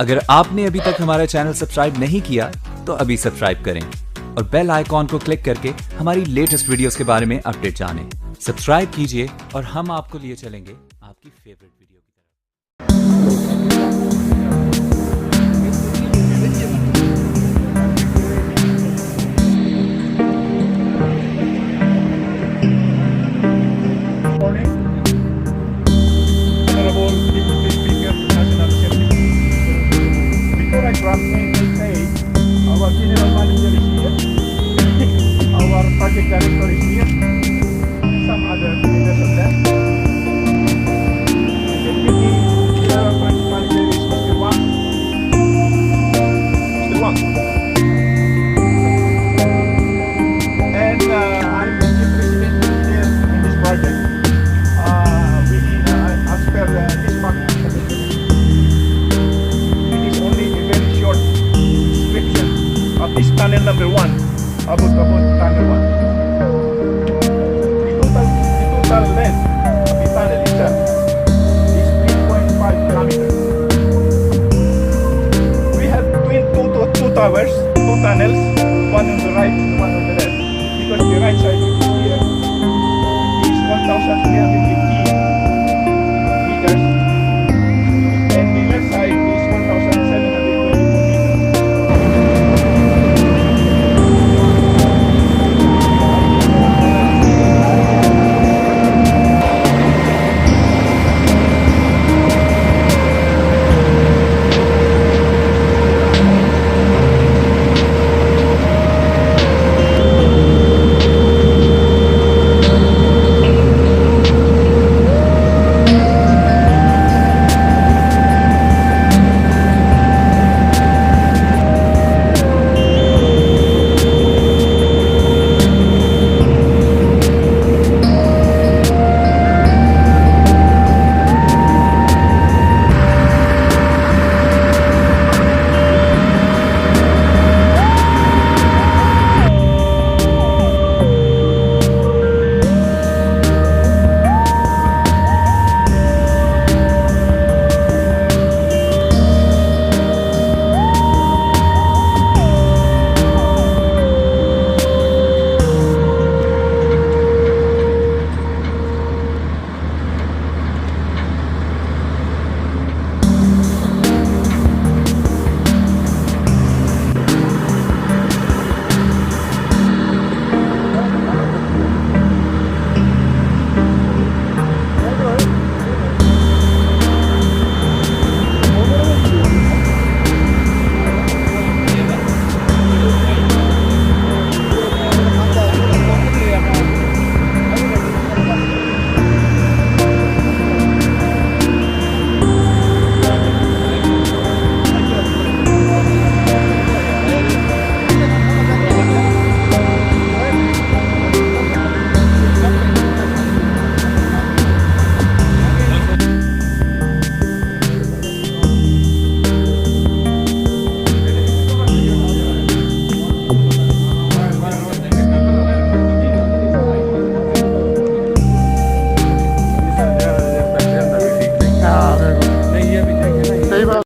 अगर आपने अभी तक हमारा चैनल सब्सक्राइब नहीं किया तो अभी सब्सक्राइब करें और बेल आइकॉन को क्लिक करके हमारी लेटेस्ट वीडियोस के बारे में अपडेट जानें। सब्सक्राइब कीजिए और हम आपको लिए चलेंगे आपकी फेवरेट वीडियो की तरफ। Our general manager is here, our project director is here, some other members of that. The deputy general project manager is Mr. Wang. Mr. Wang. And I'm the chief resident engineer in this project. As per this market, it is only a very short description of this tunnel number 1, about tunnel 1. The total length